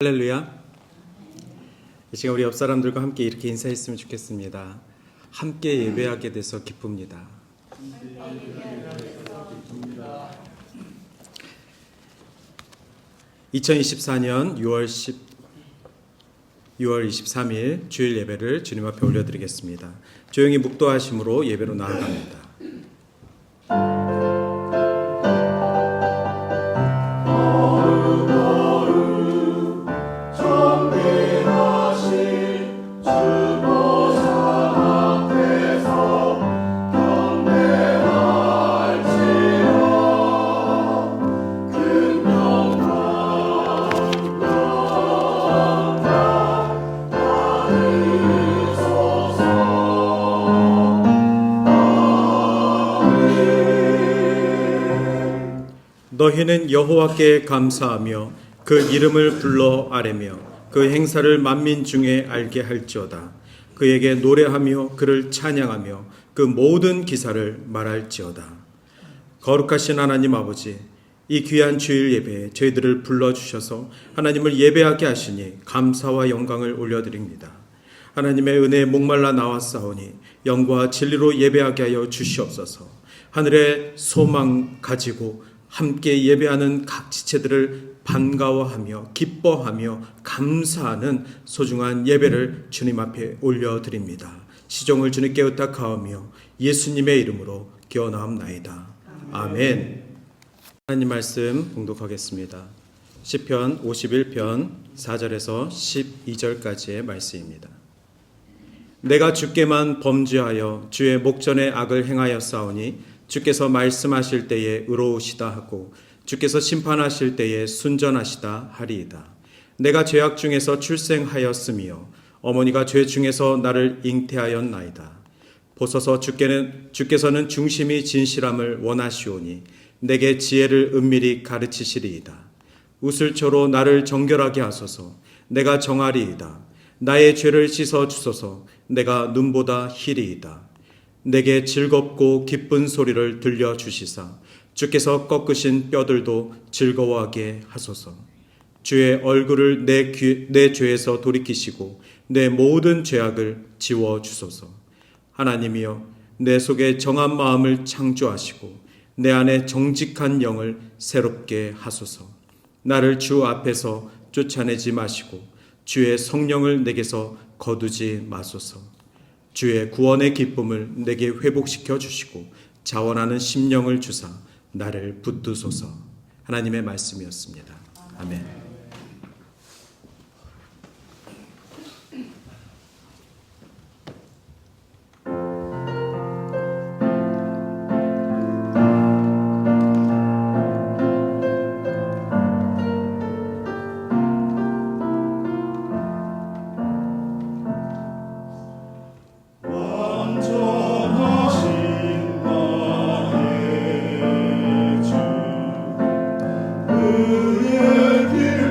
할렐루야. 이 시간 우리 옆 사람들과 함께 이렇게 인사했으면 좋겠습니다. 함께 예배하게 돼서 기쁩니다. 2024년 6월 23일 주일 예배를 주님 앞에 올려드리겠습니다. 조용히 묵도하심으로 예배로 나아갑니다. 너희는 여호와께 감사하며 그 이름을 불러 아뢰며 그 행사를 만민 중에 알게 할지어다. 그에게 노래하며 그를 찬양하며 그 모든 기사를 말할지어다. 거룩하신 하나님 아버지, 이 귀한 주일 예배에 저희들을 불러주셔서 하나님을 예배하게 하시니 감사와 영광을 올려드립니다. 하나님의 은혜에 목말라 나왔사오니 영과 진리로 예배하게 하여 주시옵소서. 하늘의 소망 가지고 함께 예배하는 각 지체들을 반가워하며 기뻐하며 감사하는 소중한 예배를 주님 앞에 올려드립니다. 시종을 주님께 의탁하오며 예수님의 이름으로 기원하옵나이다. 아멘. 하나님 말씀 봉독하겠습니다. 시편 51편 4절에서 12절까지의 말씀입니다. 내가 주께만 범죄하여 주의 목전에 악을 행하였사오니 주께서 말씀하실 때에 의로우시다 하고 주께서 심판하실 때에 순전하시다 하리이다. 내가 죄악 중에서 출생하였으며 어머니가 죄 중에서 나를 잉태하였나이다. 보소서 주께서는 중심이 진실함을 원하시오니 내게 지혜를 은밀히 가르치시리이다. 우슬초로 나를 정결하게 하소서. 내가 정하리이다. 나의 죄를 씻어 주소서. 내가 눈보다 희리이다. 내게 즐겁고 기쁜 소리를 들려주시사 주께서 꺾으신 뼈들도 즐거워하게 하소서. 주의 얼굴을 내 죄에서 돌이키시고 내 모든 죄악을 지워주소서. 하나님이여, 내 속에 정한 마음을 창조하시고 내 안에 정직한 영을 새롭게 하소서. 나를 주 앞에서 쫓아내지 마시고 주의 성령을 내게서 거두지 마소서. 주의 구원의 기쁨을 내게 회복시켜 주시고 자원하는 심령을 주사 나를 붙드소서. 하나님의 말씀이었습니다. 아멘. 그의 길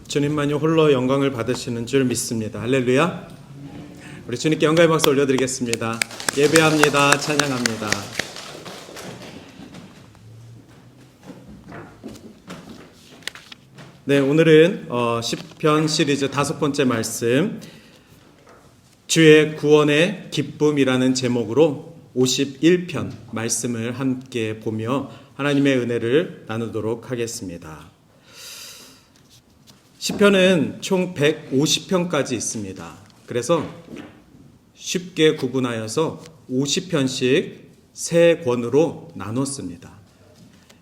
주님만이 홀로 영광을 받으시는 줄 믿습니다. 할렐루야. 우리 주님께 영광의 박수 올려드리겠습니다. 예배합니다. 찬양합니다. 네, 오늘은 시편 시리즈 5번째 말씀, 주의 구원의 기쁨이라는 제목으로 51편 말씀을 함께 보며 하나님의 은혜를 나누도록 하겠습니다. 시편은 총 150편까지 있습니다. 그래서 쉽게 구분하여서 50편씩 3권으로 나눴습니다.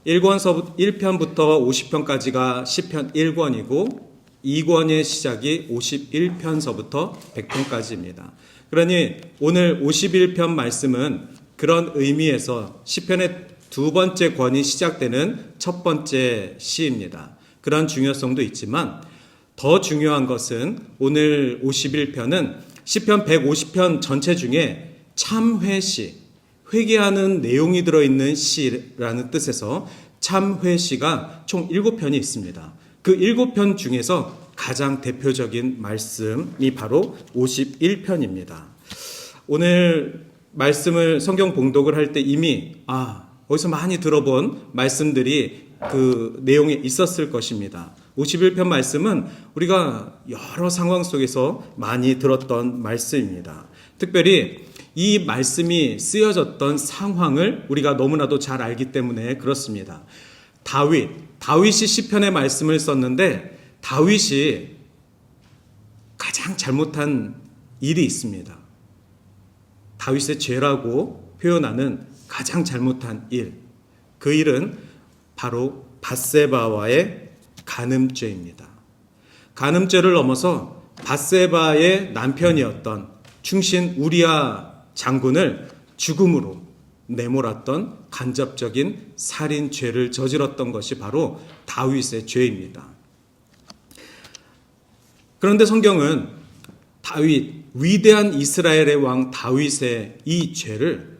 1편부터 50편까지가 시편 1권이고 2권의 시작이 51편서부터 100편까지입니다. 그러니 오늘 51편 말씀은 그런 의미에서 시편의 2번째 권이 시작되는 첫 번째 시입니다. 그런 중요성도 있지만 더 중요한 것은 오늘 51편은 시편 150편 전체 중에 참회시, 회개하는 내용이 들어있는 시라는 뜻에서 참회시가 총 7편이 있습니다. 그 7편 중에서 가장 대표적인 말씀이 바로 51편입니다. 오늘 말씀을 성경 봉독을 할 때 이미 어디서 많이 들어본 말씀들이 그 내용에 있었을 것입니다. 51편 말씀은 우리가 여러 상황 속에서 많이 들었던 말씀입니다. 특별히 이 말씀이 쓰여졌던 상황을 우리가 너무나도 잘 알기 때문에 그렇습니다. 다윗이 시편의 말씀을 썼는데 다윗이 가장 잘못한 일이 있습니다. 다윗의 죄라고 표현하는 가장 잘못한 일. 그 일은 바로 밧세바와의 간음죄입니다. 간음죄를 넘어서 밧세바의 남편이었던 충신 우리아 장군을 죽음으로 내몰았던 간접적인 살인죄를 저질렀던 것이 바로 다윗의 죄입니다. 그런데 성경은 위대한 이스라엘의 왕 다윗의 이 죄를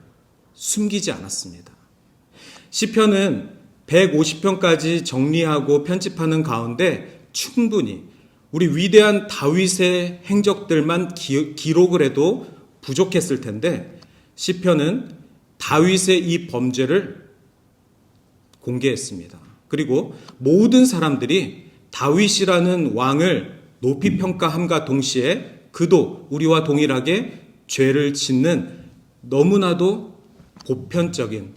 숨기지 않았습니다. 시편은 150편까지 정리하고 편집하는 가운데 충분히 우리 위대한 다윗의 행적들만 기록을 해도 부족했을 텐데 시편은 다윗의 이 범죄를 공개했습니다. 그리고 모든 사람들이 다윗이라는 왕을 높이 평가함과 동시에 그도 우리와 동일하게 죄를 짓는 너무나도 보편적인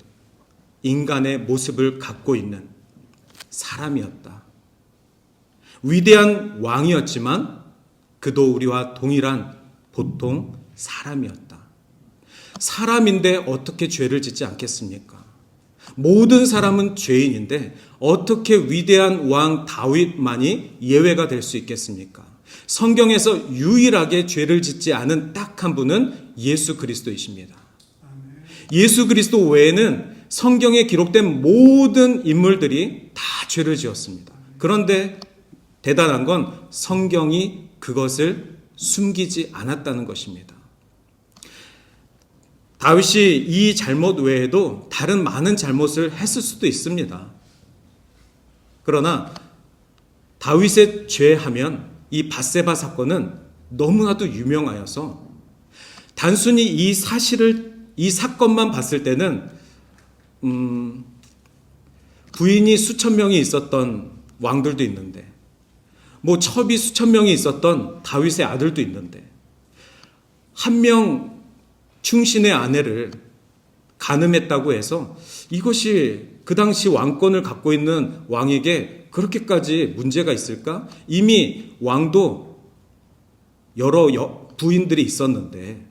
인간의 모습을 갖고 있는 사람이었다. 위대한 왕이었지만 그도 우리와 동일한 보통 사람이었다. 사람인데 어떻게 죄를 짓지 않겠습니까? 모든 사람은 죄인인데 어떻게 위대한 왕 다윗만이 예외가 될 수 있겠습니까? 성경에서 유일하게 죄를 짓지 않은 딱 한 분은 예수 그리스도이십니다. 예수 그리스도 외에는 성경에 기록된 모든 인물들이 다 죄를 지었습니다. 그런데 대단한 건 성경이 그것을 숨기지 않았다는 것입니다. 다윗이 이 잘못 외에도 다른 많은 잘못을 했을 수도 있습니다. 그러나 다윗의 죄하면 이 밧세바 사건은 너무나도 유명하여서 단순히 이 사건만 봤을 때는 부인이 수천 명이 있었던 왕들도 있는데 첩이 수천 명이 있었던 다윗의 아들도 있는데 한 명 충신의 아내를 간음했다고 해서 이것이 그 당시 왕권을 갖고 있는 왕에게 그렇게까지 문제가 있을까? 이미 왕도 여러 부인들이 있었는데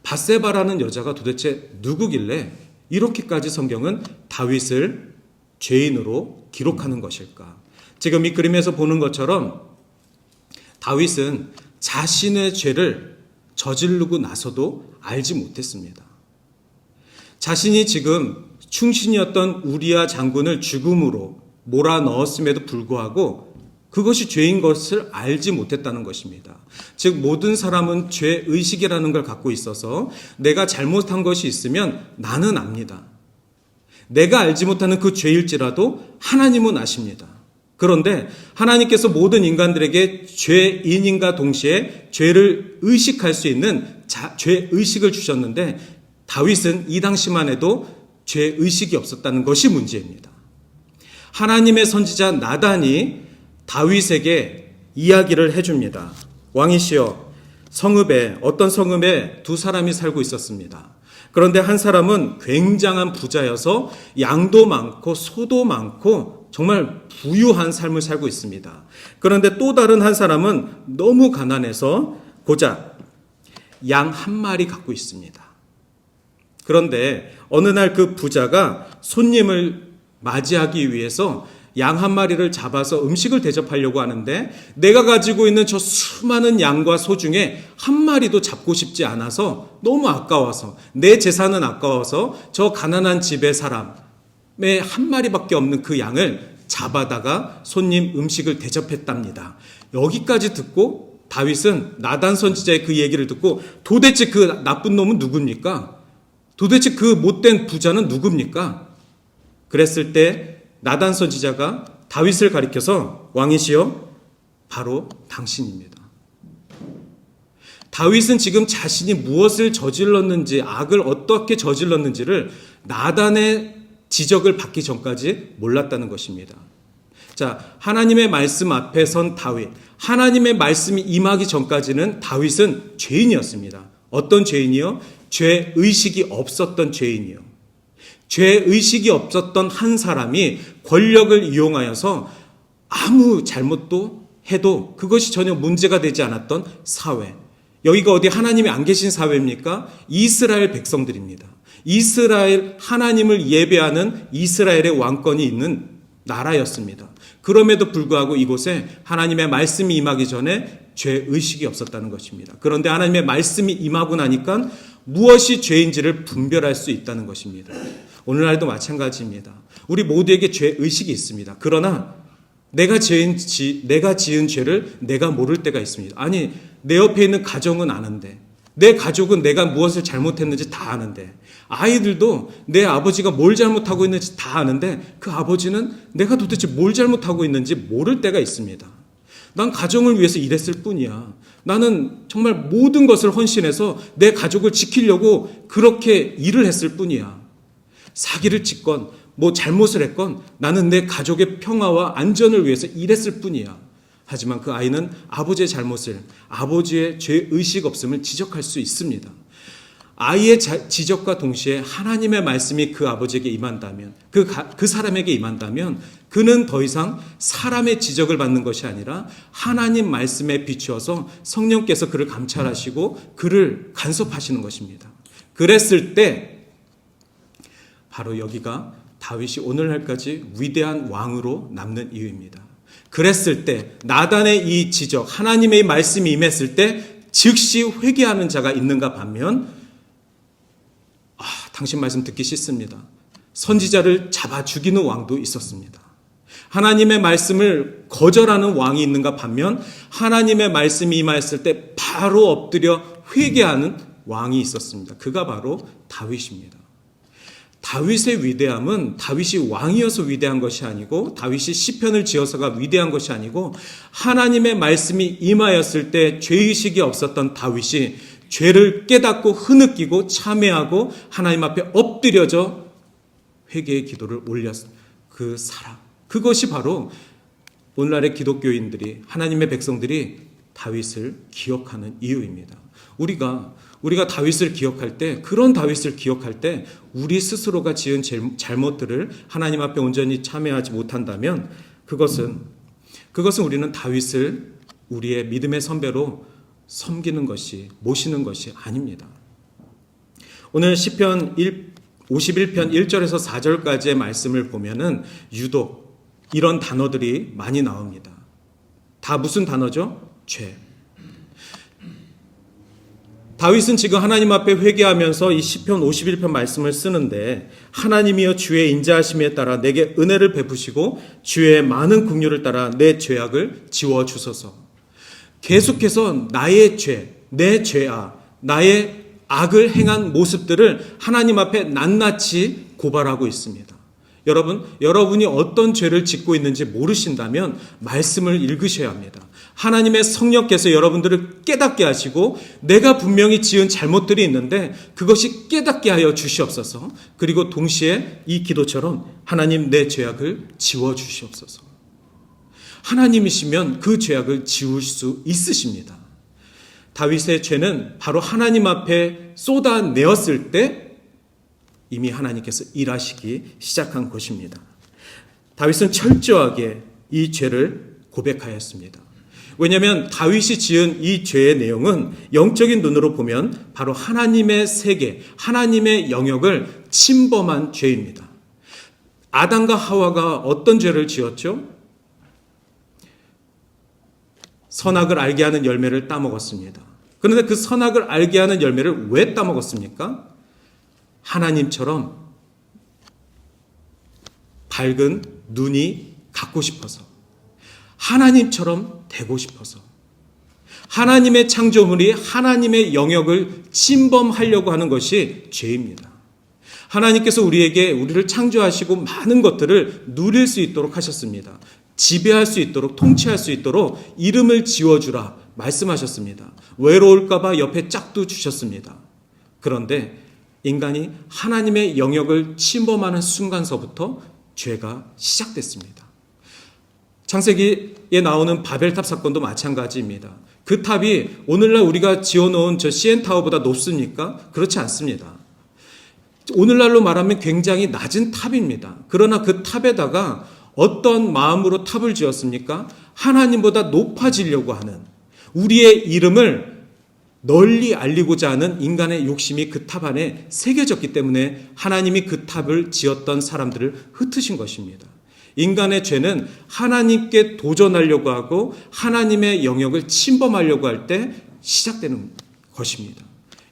밧세바라는 여자가 도대체 누구길래 이렇게까지 성경은 다윗을 죄인으로 기록하는 것일까? 지금 이 그림에서 보는 것처럼 다윗은 자신의 죄를 저지르고 나서도 알지 못했습니다. 자신이 지금 충신이었던 우리아 장군을 죽음으로 몰아넣었음에도 불구하고 그것이 죄인 것을 알지 못했다는 것입니다. 즉 모든 사람은 죄의식이라는 걸 갖고 있어서 내가 잘못한 것이 있으면 나는 압니다. 내가 알지 못하는 그 죄일지라도 하나님은 아십니다. 그런데 하나님께서 모든 인간들에게 죄인인과 동시에 죄를 의식할 수 있는 죄의식을 주셨는데 다윗은 이 당시만 해도 죄의식이 없었다는 것이 문제입니다. 하나님의 선지자 나단이 다윗에게 이야기를 해줍니다. 왕이시여, 어떤 성읍에 두 사람이 살고 있었습니다. 그런데 한 사람은 굉장한 부자여서 양도 많고 소도 많고 정말 부유한 삶을 살고 있습니다. 그런데 또 다른 한 사람은 너무 가난해서 고작 양 한 마리 갖고 있습니다. 그런데 어느 날 그 부자가 손님을 맞이하기 위해서 양 한 마리를 잡아서 음식을 대접하려고 하는데 내가 가지고 있는 저 수많은 양과 소 중에 한 마리도 잡고 싶지 않아서 너무 아까워서 내 재산은 아까워서 저 가난한 집의 사람의 한 마리밖에 없는 그 양을 잡아다가 손님 음식을 대접했답니다. 여기까지 듣고 다윗은 나단 선지자의 그 얘기를 듣고 도대체 그 나쁜 놈은 누굽니까? 도대체 그 못된 부자는 누굽니까? 그랬을 때 나단 선지자가 다윗을 가리켜서 왕이시여 바로 당신입니다. 다윗은 지금 자신이 무엇을 저질렀는지 악을 어떻게 저질렀는지를 나단의 지적을 받기 전까지 몰랐다는 것입니다. 자, 하나님의 말씀 앞에 선 다윗, 하나님의 말씀이 임하기 전까지는 다윗은 죄인이었습니다. 어떤 죄인이요? 죄의식이 없었던 죄인이요. 죄의식이 없었던 한 사람이 권력을 이용하여서 아무 잘못도 해도 그것이 전혀 문제가 되지 않았던 사회. 여기가 어디 하나님이 안 계신 사회입니까? 이스라엘 백성들입니다. 이스라엘, 하나님을 예배하는 이스라엘의 왕권이 있는 나라였습니다. 그럼에도 불구하고 이곳에 하나님의 말씀이 임하기 전에 죄의식이 없었다는 것입니다. 그런데 하나님의 말씀이 임하고 나니까 무엇이 죄인지를 분별할 수 있다는 것입니다. 오늘날도 마찬가지입니다. 우리 모두에게 죄의식이 있습니다. 그러나 내가 지은 죄를 내가 모를 때가 있습니다. 아니, 내 옆에 있는 가정은 아는데, 내 가족은 내가 무엇을 잘못했는지 다 아는데, 아이들도 내 아버지가 뭘 잘못하고 있는지 다 아는데 그 아버지는 내가 도대체 뭘 잘못하고 있는지 모를 때가 있습니다. 난 가정을 위해서 일했을 뿐이야. 나는 정말 모든 것을 헌신해서 내 가족을 지키려고 그렇게 일을 했을 뿐이야. 사기를 치건 뭐 잘못을 했건 나는 내 가족의 평화와 안전을 위해서 일했을 뿐이야. 하지만 그 아이는 아버지의 잘못을, 아버지의 죄의식 없음을 지적할 수 있습니다. 아이의 지적과 동시에 하나님의 말씀이 그 아버지에게 임한다면, 그 사람에게 임한다면 그는 더 이상 사람의 지적을 받는 것이 아니라 하나님 말씀에 비추어서 성령께서 그를 감찰하시고 그를 간섭하시는 것입니다. 그랬을 때 바로 여기가 다윗이 오늘날까지 위대한 왕으로 남는 이유입니다. 그랬을 때 나단의 이 지적, 하나님의 말씀이 임했을 때 즉시 회개하는 자가 있는가 반면 당신 말씀 듣기 싫습니다. 선지자를 잡아 죽이는 왕도 있었습니다. 하나님의 말씀을 거절하는 왕이 있는가 반면 하나님의 말씀이 임하였을 때 바로 엎드려 회개하는 왕이 있었습니다. 그가 바로 다윗입니다. 다윗의 위대함은 다윗이 왕이어서 위대한 것이 아니고 다윗이 시편을 지어서가 위대한 것이 아니고 하나님의 말씀이 임하였을 때 죄의식이 없었던 다윗이 죄를 깨닫고 흐느끼고 참회하고 하나님 앞에 엎드려져 회개의 기도를 올렸 그 사랑. 그것이 바로 오늘날의 기독교인들이, 하나님의 백성들이 다윗을 기억하는 이유입니다. 우리가 다윗을 기억할 때, 그런 다윗을 기억할 때 우리 스스로가 지은 잘못들을 하나님 앞에 온전히 참회하지 못한다면 그것은 우리는 다윗을 우리의 믿음의 선배로 섬기는 것이, 모시는 것이 아닙니다. 오늘 시편 51편 1절에서 4절까지의 말씀을 보면은 유독 이런 단어들이 많이 나옵니다. 다 무슨 단어죠? 죄. 다윗은 지금 하나님 앞에 회개하면서 이 시편 51편 말씀을 쓰는데 하나님이여 주의 인자하심에 따라 내게 은혜를 베푸시고 주의 많은 긍휼을 따라 내 죄악을 지워주소서. 계속해서 나의 죄, 내 죄악, 나의 악을 행한 모습들을 하나님 앞에 낱낱이 고발하고 있습니다. 여러분이 어떤 죄를 짓고 있는지 모르신다면 말씀을 읽으셔야 합니다. 하나님의 성령께서 여러분들을 깨닫게 하시고 내가 분명히 지은 잘못들이 있는데 그것이 깨닫게 하여 주시옵소서. 그리고 동시에 이 기도처럼 하나님 내 죄악을 지워 주시옵소서. 하나님이시면 그 죄악을 지울 수 있으십니다. 다윗의 죄는 바로 하나님 앞에 쏟아내었을 때 이미 하나님께서 일하시기 시작한 것입니다. 다윗은 철저하게 이 죄를 고백하였습니다. 왜냐하면 다윗이 지은 이 죄의 내용은 영적인 눈으로 보면 바로 하나님의 세계, 하나님의 영역을 침범한 죄입니다. 아담과 하와가 어떤 죄를 지었죠? 선악을 알게 하는 열매를 따먹었습니다. 그런데 그 선악을 알게 하는 열매를 왜 따먹었습니까? 하나님처럼 밝은 눈이 갖고 싶어서, 하나님처럼 되고 싶어서, 하나님의 창조물이 하나님의 영역을 침범하려고 하는 것이 죄입니다. 하나님께서 우리를 창조하시고 많은 것들을 누릴 수 있도록 하셨습니다. 지배할 수 있도록, 통치할 수 있도록 이름을 지어주라 말씀하셨습니다. 외로울까봐 옆에 짝도 주셨습니다. 그런데 인간이 하나님의 영역을 침범하는 순간서부터 죄가 시작됐습니다. 창세기에 나오는 바벨탑 사건도 마찬가지입니다. 그 탑이 오늘날 우리가 지어놓은 저 CN타워보다 높습니까? 그렇지 않습니다. 오늘날로 말하면 굉장히 낮은 탑입니다. 그러나 그 탑에다가 어떤 마음으로 탑을 지었습니까? 하나님보다 높아지려고 하는, 우리의 이름을 널리 알리고자 하는 인간의 욕심이 그 탑 안에 새겨졌기 때문에 하나님이 그 탑을 지었던 사람들을 흩으신 것입니다. 인간의 죄는 하나님께 도전하려고 하고 하나님의 영역을 침범하려고 할 때 시작되는 것입니다.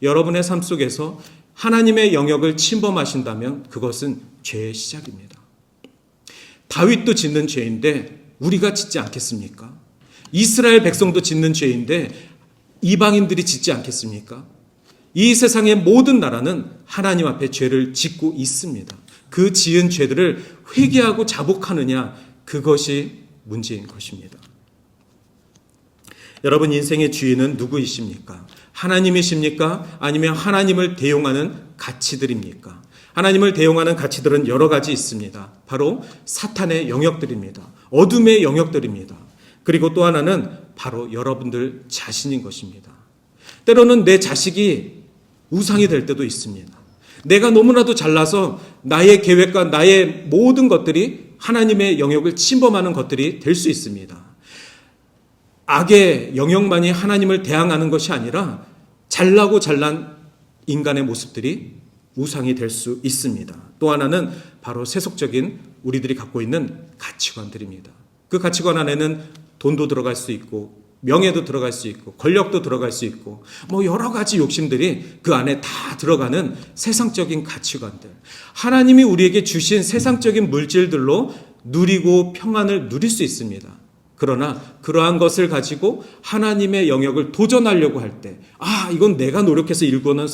여러분의 삶 속에서 하나님의 영역을 침범하신다면 그것은 죄의 시작입니다. 다윗도 짓는 죄인데 우리가 짓지 않겠습니까? 이스라엘 백성도 짓는 죄인데 이방인들이 짓지 않겠습니까? 이 세상의 모든 나라는 하나님 앞에 죄를 짓고 있습니다. 그 지은 죄들을 회개하고 자복하느냐, 그것이 문제인 것입니다. 여러분, 인생의 주인은 누구이십니까? 하나님이십니까? 아니면 하나님을 대용하는 가치들입니까? 하나님을 대용하는 가치들은 여러 가지 있습니다. 바로 사탄의 영역들입니다. 어둠의 영역들입니다. 그리고 또 하나는 바로 여러분들 자신인 것입니다. 때로는 내 자식이 우상이 될 때도 있습니다. 내가 너무나도 잘나서 나의 계획과 나의 모든 것들이 하나님의 영역을 침범하는 것들이 될 수 있습니다. 악의 영역만이 하나님을 대항하는 것이 아니라 잘나고 잘난 인간의 모습들이 우상이 될 수 있습니다. 또 하나는 바로 세속적인 우리들이 갖고 있는 가치관들입니다. 그 가치관 안에는 돈도 들어갈 수 있고 명예도 들어갈 수 있고 권력도 들어갈 수 있고 여러 가지 욕심들이 그 안에 다 들어가는 세상적인 가치관들. 하나님이 우리에게 주신 세상적인 물질들로 누리고 평안을 누릴 수 있습니다. 그러나 그러한 것을 가지고 하나님의 영역을 도전하려고 할 때, 이건 내가 노력해서 일궈낸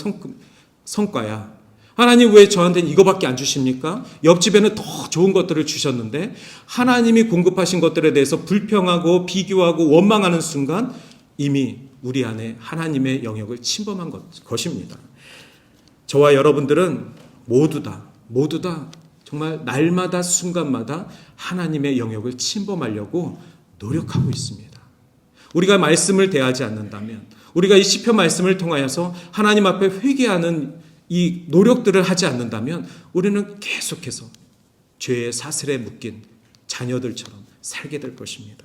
성과야. 하나님 왜 저한테는 이거밖에 안 주십니까? 옆집에는 더 좋은 것들을 주셨는데 하나님이 공급하신 것들에 대해서 불평하고 비교하고 원망하는 순간 이미 우리 안에 하나님의 영역을 침범한 것입니다. 저와 여러분들은 모두 다 정말 날마다 순간마다 하나님의 영역을 침범하려고 노력하고 있습니다. 우리가 말씀을 대하지 않는다면, 우리가 이 시편 말씀을 통하여서 하나님 앞에 회개하는 이 노력들을 하지 않는다면 우리는 계속해서 죄의 사슬에 묶인 자녀들처럼 살게 될 것입니다.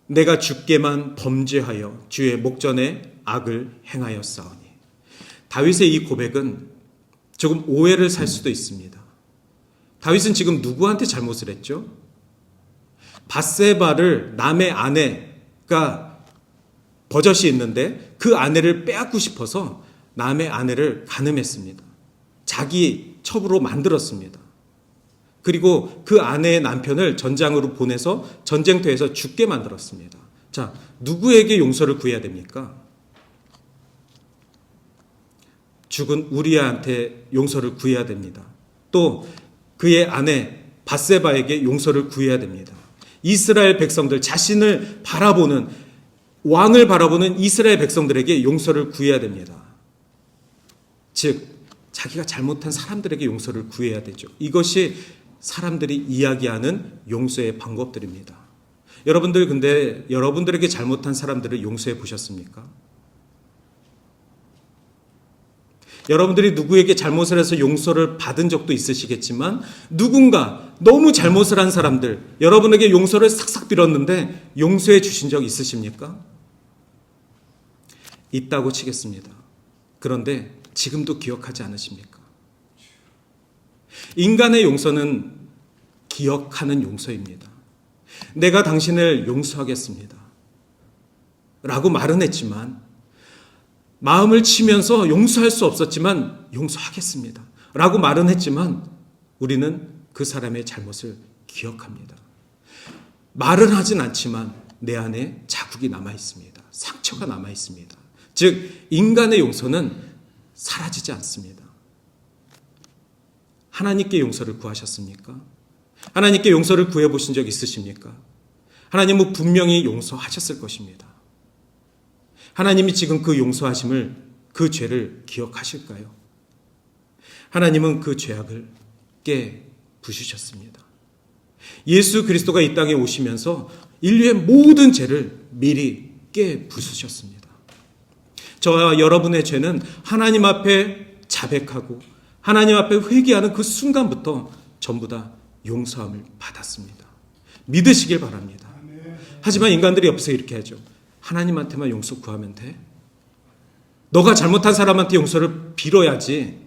내가 주께만 범죄하여 주의 목전에 악을 행하였사오니. 다윗의 이 고백은 조금 오해를 살 수도 있습니다. 다윗은 지금 누구한테 잘못을 했죠? 밧세바를, 남의 아내가 버젓이 있는데 그 아내를 빼앗고 싶어서 남의 아내를 간음했습니다. 자기 첩으로 만들었습니다. 그리고 그 아내의 남편을 전장으로 보내서 전쟁터에서 죽게 만들었습니다. 자, 누구에게 용서를 구해야 됩니까? 죽은 우리아한테 용서를 구해야 됩니다. 또 그의 아내 밧세바에게 용서를 구해야 됩니다. 이스라엘 백성들, 자신을 바라보는, 왕을 바라보는 이스라엘 백성들에게 용서를 구해야 됩니다. 즉 자기가 잘못한 사람들에게 용서를 구해야 되죠. 이것이 사람들이 이야기하는 용서의 방법들입니다. 여러분들 근데 여러분들에게 잘못한 사람들을 용서해 보셨습니까? 여러분들이 누구에게 잘못을 해서 용서를 받은 적도 있으시겠지만 누군가 너무 잘못을 한 사람들, 여러분에게 용서를 싹싹 빌었는데 용서해 주신 적 있으십니까? 있다고 치겠습니다. 그런데 지금도 기억하지 않으십니까? 인간의 용서는 기억하는 용서입니다. 내가 당신을 용서하겠습니다. 라고 말은 했지만, 마음을 치면서 용서할 수 없었지만 용서하겠습니다. 라고 말은 했지만 우리는 그 사람의 잘못을 기억합니다. 말은 하진 않지만 내 안에 자국이 남아 있습니다. 상처가 남아 있습니다. 즉 인간의 용서는 사라지지 않습니다. 하나님께 용서를 구하셨습니까? 하나님께 용서를 구해보신 적 있으십니까? 하나님은 분명히 용서하셨을 것입니다. 하나님이 지금 그 용서하심을, 그 죄를 기억하실까요? 하나님은 그 죄악을 깨부수셨습니다. 예수 그리스도가 이 땅에 오시면서 인류의 모든 죄를 미리 깨부수셨습니다. 저와 여러분의 죄는 하나님 앞에 자백하고 하나님 앞에 회개하는 그 순간부터 전부 다 용서함을 받았습니다. 믿으시길 바랍니다. 하지만 인간들이 옆에서 이렇게 하죠. 하나님한테만 용서 구하면 돼? 너가 잘못한 사람한테 용서를 빌어야지.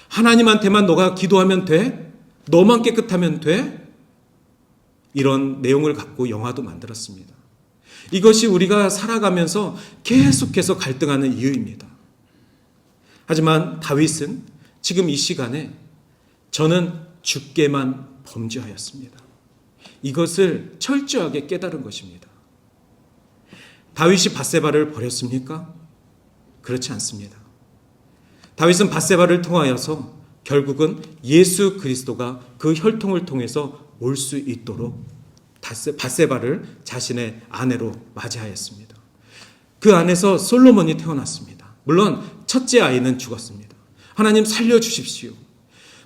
하나님한테만 너가 기도하면 돼? 너만 깨끗하면 돼? 이런 내용을 갖고 영화도 만들었습니다. 이것이 우리가 살아가면서 계속해서 갈등하는 이유입니다. 하지만 다윗은 지금 이 시간에 저는 주께만 범죄하였습니다. 이것을 철저하게 깨달은 것입니다. 다윗이 밧세바를 버렸습니까? 그렇지 않습니다. 다윗은 밧세바를 통하여서 결국은 예수 그리스도가 그 혈통을 통해서 올 수 있도록 밧세바를 자신의 아내로 맞이하였습니다. 그 안에서 솔로몬이 태어났습니다. 물론 첫째 아이는 죽었습니다. 하나님 살려주십시오.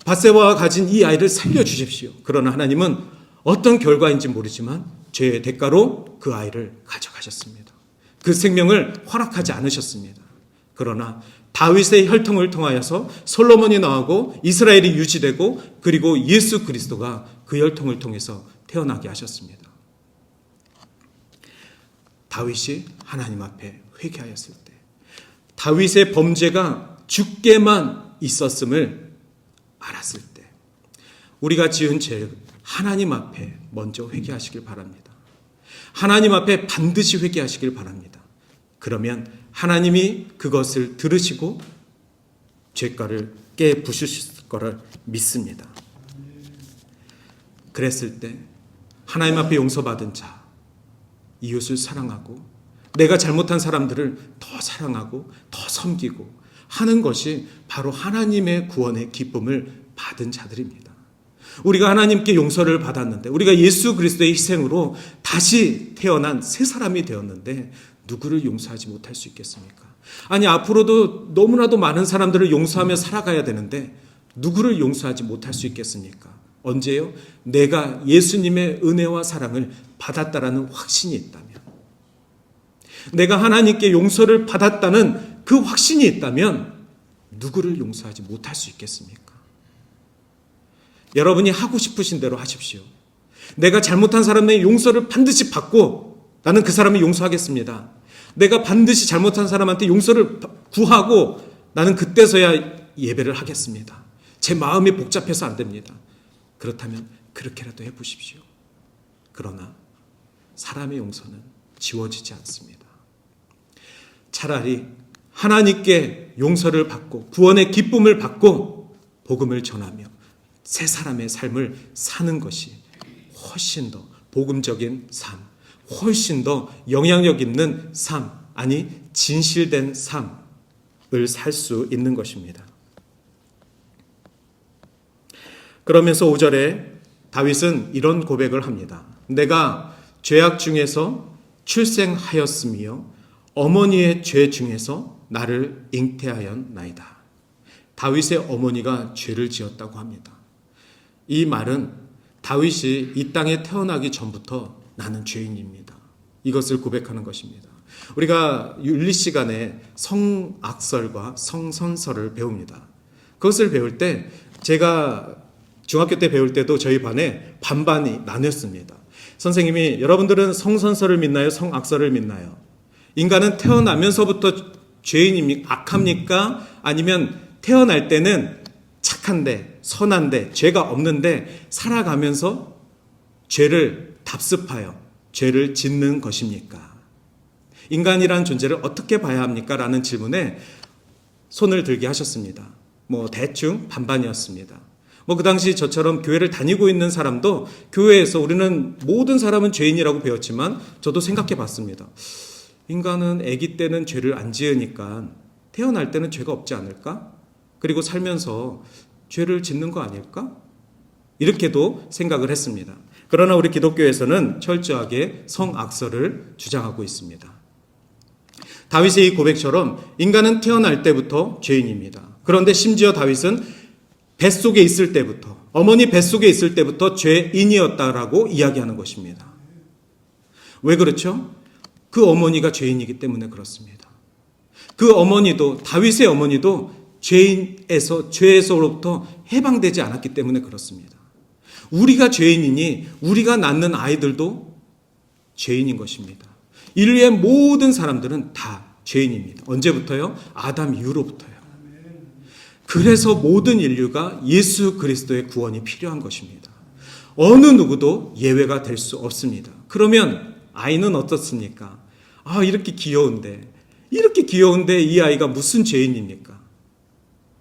밧세바가 가진 이 아이를 살려주십시오. 그러나 하나님은 어떤 결과인지 모르지만 죄의 대가로 그 아이를 가져가셨습니다. 그 생명을 허락하지 않으셨습니다. 그러나 다윗의 혈통을 통하여서 솔로몬이 나오고 이스라엘이 유지되고 그리고 예수 그리스도가 그 혈통을 통해서 태어나게 하셨습니다. 다윗이 하나님 앞에 회개하였을 때 다윗의 범죄가 주께만 있었음을 알았을 때 우리가 지은 죄를 하나님 앞에 먼저 회개하시길 바랍니다. 하나님 앞에 반드시 회개하시길 바랍니다. 그러면 하나님이 그것을 들으시고 죄가를 깨부수실 거를 믿습니다. 그랬을 때 하나님 앞에 용서받은 자, 이웃을 사랑하고 내가 잘못한 사람들을 더 사랑하고 더 섬기고 하는 것이 바로 하나님의 구원의 기쁨을 받은 자들입니다. 우리가 하나님께 용서를 받았는데 우리가 예수 그리스도의 희생으로 다시 태어난 새 사람이 되었는데 누구를 용서하지 못할 수 있겠습니까? 아니 앞으로도 너무나도 많은 사람들을 용서하며 살아가야 되는데 누구를 용서하지 못할 수 있겠습니까? 언제요? 내가 예수님의 은혜와 사랑을 받았다라는 확신이 있다면, 내가 하나님께 용서를 받았다는 그 확신이 있다면 누구를 용서하지 못할 수 있겠습니까? 여러분이 하고 싶으신 대로 하십시오. 내가 잘못한 사람의 용서를 반드시 받고 나는 그 사람을 용서하겠습니다. 내가 반드시 잘못한 사람한테 용서를 구하고 나는 그때서야 예배를 하겠습니다. 제 마음이 복잡해서 안 됩니다. 그렇다면 그렇게라도 해보십시오. 그러나 사람의 용서는 지워지지 않습니다. 차라리 하나님께 용서를 받고 구원의 기쁨을 받고 복음을 전하며 새 사람의 삶을 사는 것이 훨씬 더 복음적인 삶, 훨씬 더 영향력 있는 삶, 아니 진실된 삶, 살 수 있는 것입니다. 그러면서 5절에 다윗은 이런 고백을 합니다. 내가 죄악 중에서 출생하였으며 어머니의 죄 중에서 나를 잉태하였나이다. 다윗의 어머니가 죄를 지었다고 합니다. 이 말은 다윗이 이 땅에 태어나기 전부터 나는 죄인입니다. 이것을 고백하는 것입니다. 우리가 윤리 시간에 성악설과 성선설을 배웁니다. 그것을 배울 때 제가 중학교 때 배울 때도 저희 반에 반반이 나뉘었습니다. 선생님이 여러분들은 성선설을 믿나요? 성악설을 믿나요? 인간은 태어나면서부터 죄인입니까? 악합니까? 아니면 태어날 때는 착한데 선한데 죄가 없는데 살아가면서 죄를 답습하여 죄를 짓는 것입니까? 인간이란 존재를 어떻게 봐야 합니까? 라는 질문에 손을 들게 하셨습니다. 대충 반반이었습니다. 그 당시 저처럼 교회를 다니고 있는 사람도 교회에서 우리는 모든 사람은 죄인이라고 배웠지만 저도 생각해 봤습니다. 인간은 아기 때는 죄를 안 지으니까 태어날 때는 죄가 없지 않을까? 그리고 살면서 죄를 짓는 거 아닐까? 이렇게도 생각을 했습니다. 그러나 우리 기독교에서는 철저하게 성악설을 주장하고 있습니다. 다윗의 이 고백처럼 인간은 태어날 때부터 죄인입니다. 그런데 심지어 다윗은 뱃속에 있을 때부터, 어머니 뱃속에 있을 때부터 죄인이었다라고 이야기하는 것입니다. 왜 그렇죠? 그 어머니가 죄인이기 때문에 그렇습니다. 그 어머니도, 다윗의 어머니도 죄에서로부터 해방되지 않았기 때문에 그렇습니다. 우리가 죄인이니 우리가 낳는 아이들도 죄인인 것입니다. 인류의 모든 사람들은 다 죄인입니다. 언제부터요? 아담 이후로부터요. 그래서 모든 인류가 예수 그리스도의 구원이 필요한 것입니다. 어느 누구도 예외가 될 수 없습니다. 그러면 아이는 어떻습니까? 이렇게 귀여운데 이 아이가 무슨 죄인입니까?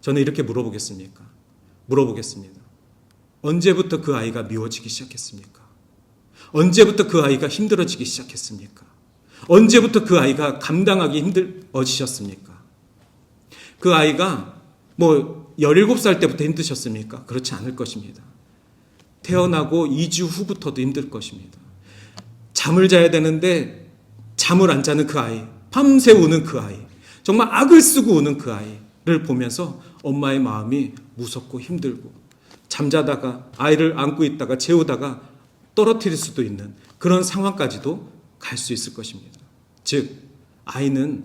저는 이렇게 물어보겠습니다. 언제부터 그 아이가 미워지기 시작했습니까? 언제부터 그 아이가 힘들어지기 시작했습니까? 언제부터 그 아이가 감당하기 힘들어지셨습니까? 그 아이가 17살 때부터 힘드셨습니까? 그렇지 않을 것입니다. 태어나고 2주 후부터도 힘들 것입니다. 잠을 자야 되는데 잠을 안 자는 그 아이, 밤새 우는 그 아이, 정말 악을 쓰고 우는 그 아이를 보면서 엄마의 마음이 무섭고 힘들고 잠자다가 아이를 안고 있다가 재우다가 떨어뜨릴 수도 있는 그런 상황까지도 갈 수 있을 것입니다. 즉 아이는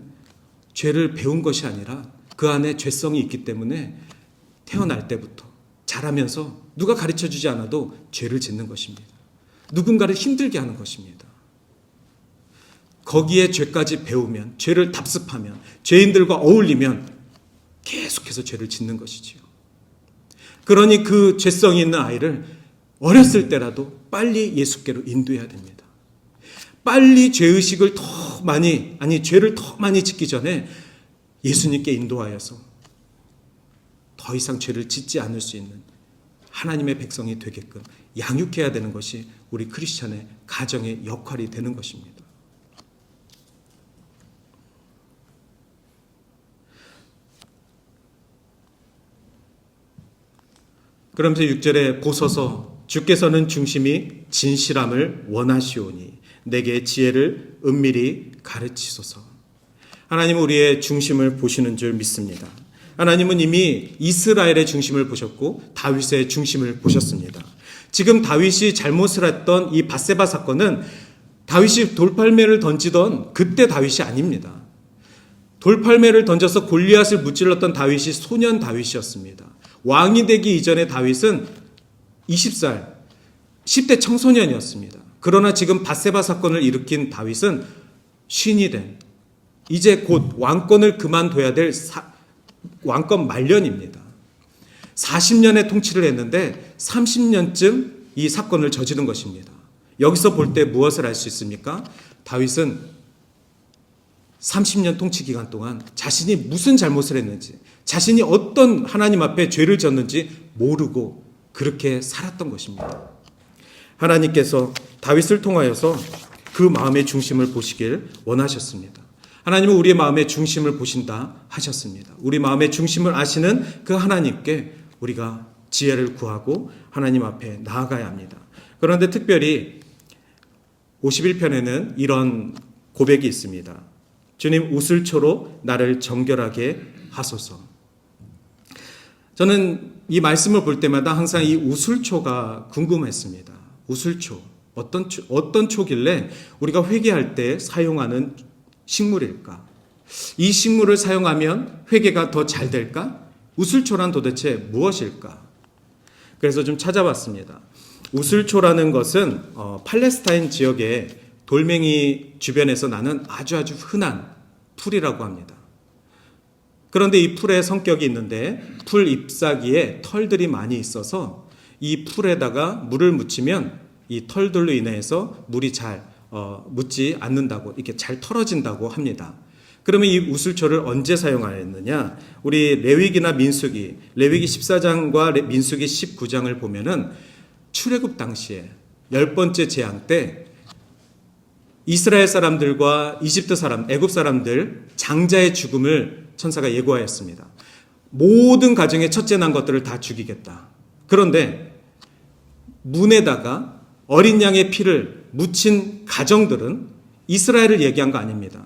죄를 배운 것이 아니라 그 안에 죄성이 있기 때문에 태어날 때부터 자라면서 누가 가르쳐주지 않아도 죄를 짓는 것입니다. 누군가를 힘들게 하는 것입니다. 거기에 죄까지 배우면, 죄를 답습하면, 죄인들과 어울리면 계속해서 죄를 짓는 것이지요. 그러니 그 죄성이 있는 아이를 어렸을 때라도 빨리 예수께로 인도해야 됩니다. 빨리 죄의식을 죄를 더 많이 짓기 전에 예수님께 인도하여서 더 이상 죄를 짓지 않을 수 있는 하나님의 백성이 되게끔 양육해야 되는 것이 우리 크리스찬의 가정의 역할이 되는 것입니다. 그러면서 6절에 보소서 주께서는 중심이 진실함을 원하시오니 내게 지혜를 은밀히 가르치소서. 하나님은 우리의 중심을 보시는 줄 믿습니다. 하나님은 이미 이스라엘의 중심을 보셨고 다윗의 중심을 보셨습니다. 지금 다윗이 잘못을 했던 이 밧세바 사건은 다윗이 돌팔매를 던지던 그때 다윗이 아닙니다. 돌팔매를 던져서 골리앗을 무찔렀던 다윗이 소년 다윗이었습니다. 왕이 되기 이전의 다윗은 20살, 10대 청소년이었습니다. 그러나 지금 밧세바 사건을 일으킨 다윗은 신이 된, 이제 곧 왕권을 그만둬야 될 왕권 말년입니다. 40년의 통치를 했는데 30년쯤 이 사건을 저지른 것입니다. 여기서 볼 때 무엇을 알 수 있습니까? 다윗은 30년 통치 기간 동안 자신이 무슨 잘못을 했는지, 자신이 어떤 하나님 앞에 죄를 졌는지 모르고 그렇게 살았던 것입니다. 하나님께서 다윗을 통하여서 그 마음의 중심을 보시길 원하셨습니다. 하나님은 우리의 마음의 중심을 보신다 하셨습니다. 우리 마음의 중심을 아시는 그 하나님께 우리가 지혜를 구하고 하나님 앞에 나아가야 합니다. 그런데 특별히 51편에는 이런 고백이 있습니다. 주님, 우슬초로 나를 정결하게 하소서. 저는 이 말씀을 볼 때마다 항상 이 우슬초가 궁금했습니다. 우슬초, 어떤 초길래 우리가 회개할 때 사용하는 식물일까? 이 식물을 사용하면 회개가 더 잘 될까? 우슬초란 도대체 무엇일까? 그래서 좀 찾아봤습니다. 우슬초라는 것은 팔레스타인 지역의 돌멩이 주변에서 나는 아주 흔한 풀이라고 합니다. 그런데 이 풀의 성격이 있는데 풀 잎사귀에 털들이 많이 있어서 이 풀에다가 물을 묻히면 이 털들로 인해서 물이 잘 묻지 않는다고, 이렇게 잘 털어진다고 합니다. 그러면 이 우슬초를 언제 사용하였느냐? 우리 레위기나 민수기, 레위기 14장과 민수기 19장을 보면은 출애굽 당시에 10번째 재앙 때 이스라엘 사람들과 이집트 사람, 애굽 사람들 장자의 죽음을 천사가 예고하였습니다. 모든 가정의 첫째 난 것들을 다 죽이겠다. 그런데 문에다가 어린 양의 피를 묻힌 가정들은 이스라엘을 얘기한 거 아닙니다.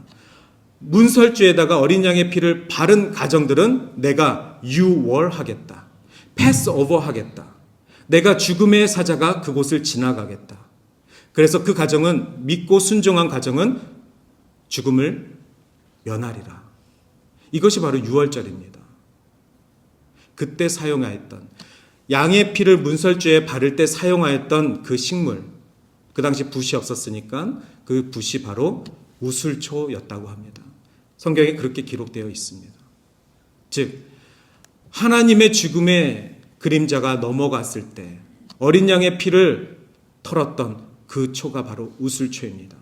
문설주에다가 어린 양의 피를 바른 가정들은 내가 유월하겠다. 패스오버 하겠다. 내가 죽음의 사자가 그곳을 지나가겠다. 그래서 그 가정은, 믿고 순종한 가정은 죽음을 면하리라. 이것이 바로 유월절입니다. 그때 사용하였던, 양의 피를 문설주에 바를 때 사용하였던 그 식물, 그 당시 붓이 없었으니까 그 붓이 바로 우슬초였다고 합니다. 성경에 그렇게 기록되어 있습니다. 즉 하나님의 죽음의 그림자가 넘어갔을 때 어린 양의 피를 털었던 그 초가 바로 우슬초입니다.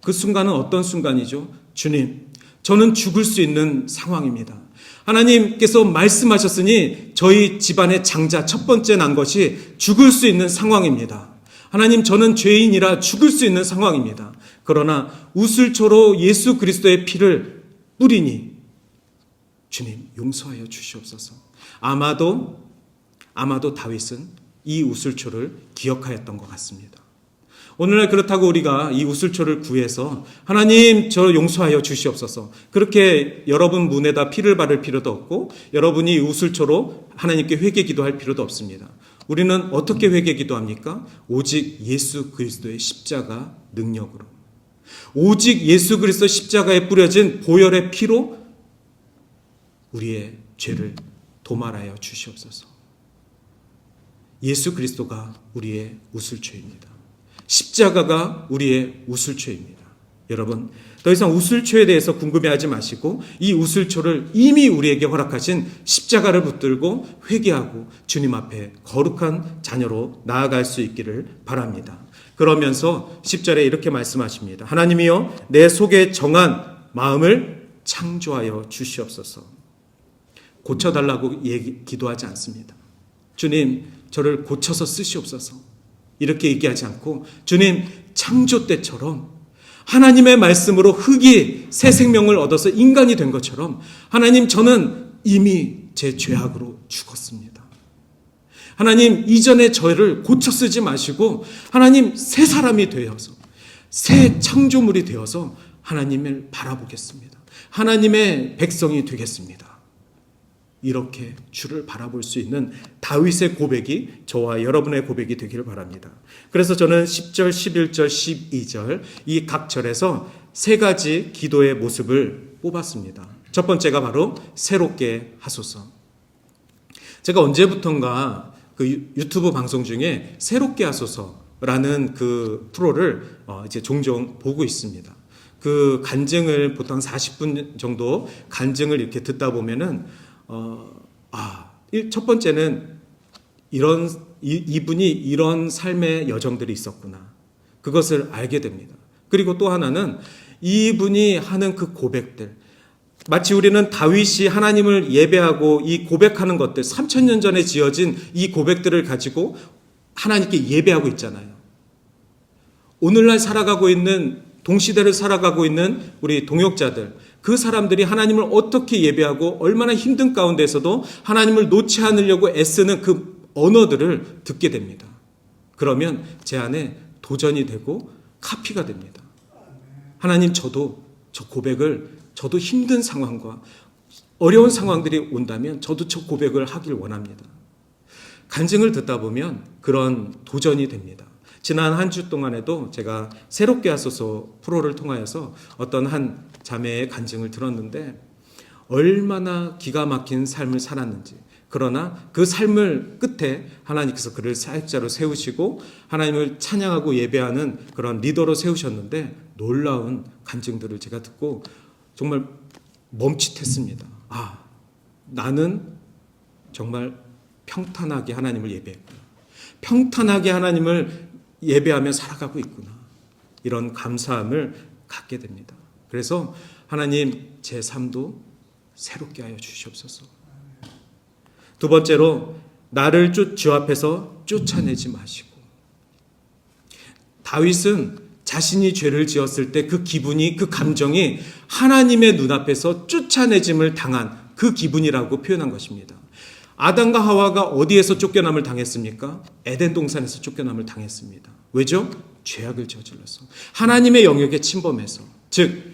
그 순간은 어떤 순간이죠? 주님, 저는 죽을 수 있는 상황입니다. 하나님께서 말씀하셨으니 저희 집안의 장자 첫 번째 난 것이 죽을 수 있는 상황입니다. 하나님, 저는 죄인이라 죽을 수 있는 상황입니다. 그러나 우슬초로 예수 그리스도의 피를 뿌리니 주님 용서하여 주시옵소서. 아마도 다윗은 이 우슬초를 기억하였던 것 같습니다. 오늘날 그렇다고 우리가 이 우슬초를 구해서 하나님 저 용서하여 주시옵소서, 그렇게 여러분 문에다 피를 바를 필요도 없고 여러분이 우슬초로 하나님께 회개 기도할 필요도 없습니다. 우리는 어떻게 회개 기도합니까? 오직 예수 그리스도의 십자가 능력으로, 오직 예수 그리스도 십자가에 뿌려진 보혈의 피로 우리의 죄를 도말하여 주시옵소서. 예수 그리스도가 우리의 우슬초입니다. 십자가가 우리의 우슬초입니다. 여러분, 더 이상 우슬초에 대해서 궁금해하지 마시고 이 우슬초를 이미 우리에게 허락하신 십자가를 붙들고 회개하고 주님 앞에 거룩한 자녀로 나아갈 수 있기를 바랍니다. 그러면서 10절에 이렇게 말씀하십니다. 하나님이여, 내 속에 정한 마음을 창조하여 주시옵소서. 고쳐달라고 기도하지 않습니다. 주님, 저를 고쳐서 쓰시옵소서, 이렇게 얘기하지 않고 주님, 창조 때처럼 하나님의 말씀으로 흙이 새 생명을 얻어서 인간이 된 것처럼 하나님, 저는 이미 제 죄악으로 죽었습니다. 하나님, 이전의 저를 고쳐 쓰지 마시고 하나님, 새 사람이 되어서 새 창조물이 되어서 하나님을 바라보겠습니다. 하나님의 백성이 되겠습니다. 이렇게 주를 바라볼 수 있는 다윗의 고백이 저와 여러분의 고백이 되기를 바랍니다. 그래서 저는 10절, 11절, 12절 이 각 절에서 세 가지 기도의 모습을 뽑았습니다. 첫 번째가 바로 새롭게 하소서. 제가 언제부턴가 그 유튜브 방송 중에 새롭게 하소서라는 그 프로를 이제 종종 보고 있습니다. 그 간증을 보통 40분 정도 간증을 이렇게 듣다 보면은 첫 번째는 이분이 이런 삶의 여정들이 있었구나, 그것을 알게 됩니다. 그리고 또 하나는 이분이 하는 그 고백들, 마치 우리는 다윗이 하나님을 예배하고 이 고백하는 것들, 3000년 전에 지어진 이 고백들을 가지고 하나님께 예배하고 있잖아요. 오늘날 살아가고 있는 동시대를 살아가고 있는 우리 동역자들, 그 사람들이 하나님을 어떻게 예배하고 얼마나 힘든 가운데서도 하나님을 놓지 않으려고 애쓰는 그 언어들을 듣게 됩니다. 그러면 제 안에 도전이 되고 카피가 됩니다. 하나님, 저도 저 고백을, 저도 힘든 상황과 어려운 상황들이 온다면 저도 저 고백을 하길 원합니다. 간증을 듣다 보면 그런 도전이 됩니다. 지난 한 주 동안에도 제가 새롭게 하소서 프로를 통하여서 어떤 한 자매의 간증을 들었는데 얼마나 기가 막힌 삶을 살았는지, 그러나 그 삶을 끝에 하나님께서 그를 사역자로 세우시고 하나님을 찬양하고 예배하는 그런 리더로 세우셨는데 놀라운 간증들을 제가 듣고 정말 멈칫했습니다. 나는 정말 평탄하게 하나님을 예배했구나. 평탄하게 하나님을 예배하며 살아가고 있구나. 이런 감사함을 갖게 됩니다. 그래서 하나님, 제 삶도 새롭게 하여 주시옵소서. 두 번째로, 나를 주 앞에서 쫓아내지 마시고. 다윗은 자신이 죄를 지었을 때 그 기분이, 그 감정이 하나님의 눈앞에서 쫓아내짐을 당한 그 기분이라고 표현한 것입니다. 아담과 하와가 어디에서 쫓겨남을 당했습니까? 에덴 동산에서 쫓겨남을 당했습니다. 왜죠? 죄악을 저질러서, 하나님의 영역에 침범해서. 즉,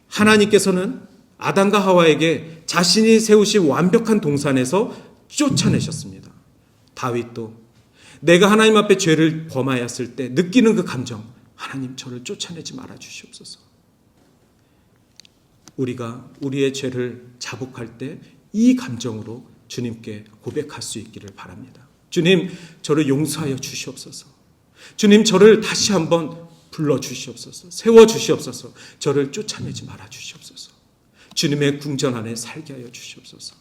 하나님께서는 아담과 하와에게 자신이 세우신 완벽한 동산에서 쫓아내셨습니다. 다윗도 내가 하나님 앞에 죄를 범하였을 때 느끼는 그 감정, 하나님, 저를 쫓아내지 말아 주시옵소서. 우리가 우리의 죄를 자복할 때 이 감정으로 주님께 고백할 수 있기를 바랍니다. 주님, 저를 용서하여 주시옵소서. 주님, 저를 다시 한번 불러주시옵소서. 세워주시옵소서. 저를 쫓아내지 말아 주시옵소서. 주님의 궁전 안에 살게 하여 주시옵소서.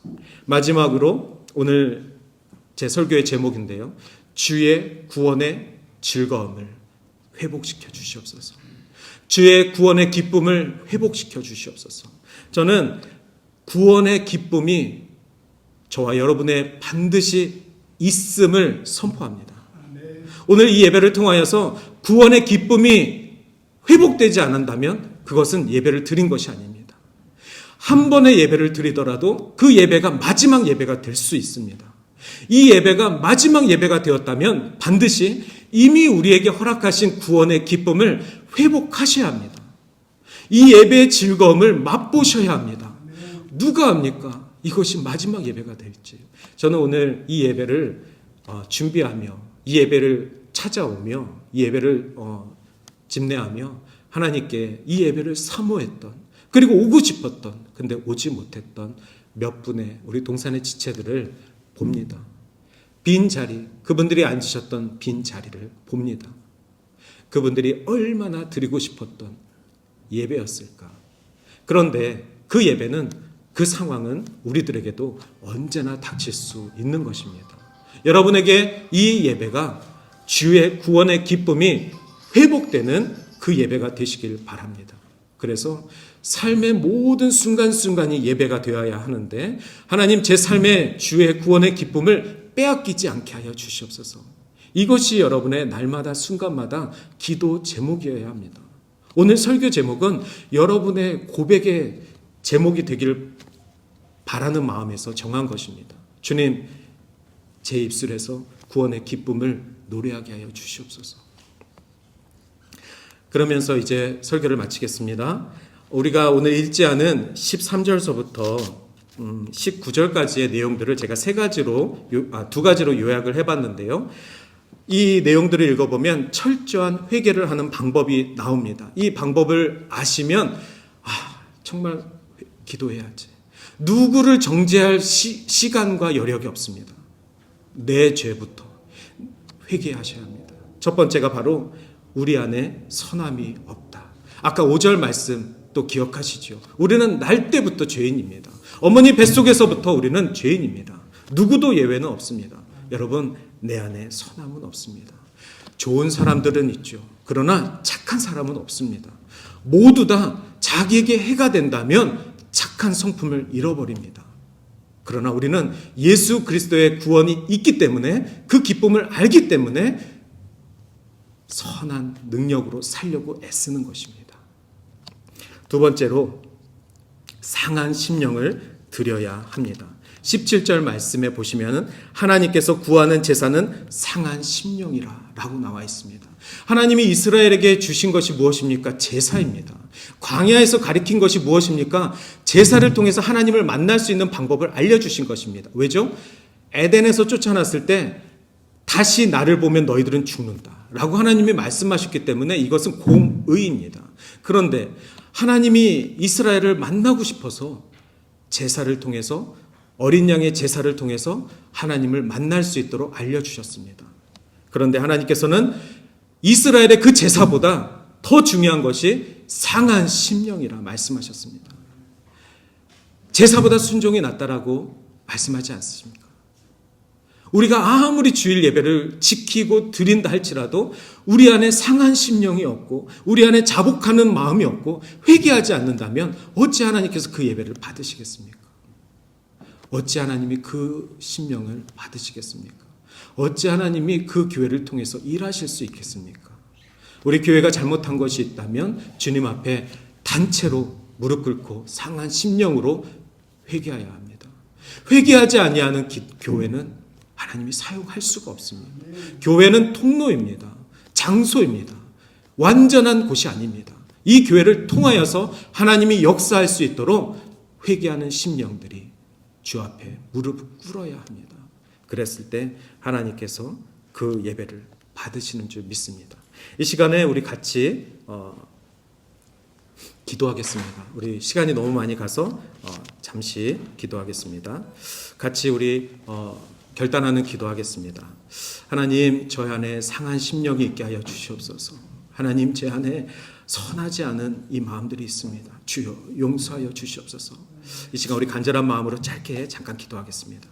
마지막으로 오늘 제 설교의 제목인데요, 주의 구원의 즐거움을 회복시켜 주시옵소서. 주의 구원의 기쁨을 회복시켜 주시옵소서. 저는 구원의 기쁨이 저와 여러분의 반드시 있음을 선포합니다. 오늘 이 예배를 통하여서 구원의 기쁨이 회복되지 않는다면 그것은 예배를 드린 것이 아닙니다. 한 번의 예배를 드리더라도 그 예배가 마지막 예배가 될 수 있습니다. 이 예배가 마지막 예배가 되었다면 반드시 이미 우리에게 허락하신 구원의 기쁨을 회복하셔야 합니다. 이 예배의 즐거움을 맛보셔야 합니다. 누가 합니까? 이것이 마지막 예배가 될지. 저는 오늘 이 예배를 준비하며, 이 예배를 찾아오며, 이 예배를 집례하며 하나님께 이 예배를 사모했던, 그리고 오고 싶었던, 근데 오지 못했던 몇 분의 우리 동산의 지체들을 봅니다. 빈 자리, 그분들이 앉으셨던 빈 자리를 봅니다. 그분들이 얼마나 드리고 싶었던 예배였을까. 그런데 그 예배는, 그 상황은 우리들에게도 언제나 닥칠 수 있는 것입니다. 여러분에게 이 예배가 주의 구원의 기쁨이 회복되는 그 예배가 되시길 바랍니다. 그래서 삶의 모든 순간순간이 예배가 되어야 하는데, 하나님, 제 삶에 주의 구원의 기쁨을 빼앗기지 않게 하여 주시옵소서. 이것이 여러분의 날마다 순간마다 기도 제목이어야 합니다. 오늘 설교 제목은 여러분의 고백의 제목이 되기를 바라는 마음에서 정한 것입니다. 주님, 제 입술에서 구원의 기쁨을 노래하게 하여 주시옵소서. 그러면서 이제 설교를 마치겠습니다. 우리가 오늘 읽지 않은 13절서부터 19절까지의 내용들을 제가 두 가지로 요약을 해봤는데요. 이 내용들을 읽어보면 철저한 회개를 하는 방법이 나옵니다. 이 방법을 아시면 정말 기도해야지. 누구를 정죄할 시간과 여력이 없습니다. 내 죄부터 회개하셔야 합니다. 첫 번째가 바로 우리 안에 선함이 없다. 아까 5절 말씀 또 기억하시죠? 우리는 날 때부터 죄인입니다. 어머니 뱃속에서부터 우리는 죄인입니다. 누구도 예외는 없습니다. 여러분, 내 안에 선함은 없습니다. 좋은 사람들은 있죠. 그러나 착한 사람은 없습니다. 모두 다 자기에게 해가 된다면 착한 성품을 잃어버립니다. 그러나 우리는 예수 그리스도의 구원이 있기 때문에, 그 기쁨을 알기 때문에 선한 능력으로 살려고 애쓰는 것입니다. 두 번째로 상한 심령을 드려야 합니다. 17절 말씀에 보시면 하나님께서 구하는 제사는 상한 심령이라 라고 나와 있습니다. 하나님이 이스라엘에게 주신 것이 무엇입니까? 제사입니다. 광야에서 가리킨 것이 무엇입니까? 제사를 통해서 하나님을 만날 수 있는 방법을 알려주신 것입니다. 왜죠? 에덴에서 쫓아났을 때 다시 나를 보면 너희들은 죽는다 라고 하나님이 말씀하셨기 때문에 이것은 공의입니다. 그런데 하나님이 이스라엘을 만나고 싶어서 제사를 통해서 어린 양의 제사를 통해서 하나님을 만날 수 있도록 알려주셨습니다. 그런데 하나님께서는 이스라엘의 그 제사보다 더 중요한 것이 상한 심령이라 말씀하셨습니다. 제사보다 순종이 낫다라고 말씀하지 않습니까? 우리가 아무리 주일 예배를 지키고 드린다 할지라도 우리 안에 상한 심령이 없고 우리 안에 자복하는 마음이 없고 회개하지 않는다면 어찌 하나님께서 그 예배를 받으시겠습니까? 어찌 하나님이 그 심령을 받으시겠습니까? 어찌 하나님이 그 교회를 통해서 일하실 수 있겠습니까? 우리 교회가 잘못한 것이 있다면 주님 앞에 단체로 무릎 꿇고 상한 심령으로 회개해야 합니다. 회개하지 아니하는 교회는 하나님이 사용할 수가 없습니다. 교회는 통로입니다. 장소입니다. 완전한 곳이 아닙니다. 이 교회를 통하여서 하나님이 역사할 수 있도록 회개하는 심령들이 주 앞에 무릎을 꿇어야 합니다. 그랬을 때 하나님께서 그 예배를 받으시는 줄 믿습니다. 이 시간에 우리 같이 기도하겠습니다. 우리 시간이 너무 많이 가서 잠시 기도하겠습니다. 같이 우리 결단하는 기도하겠습니다. 하나님, 저 안에 상한 심령이 있게 하여 주시옵소서. 하나님, 제 안에 선하지 않은 이 마음들이 있습니다. 주여 용서하여 주시옵소서. 이 시간 우리 간절한 마음으로 짧게 잠깐 기도하겠습니다.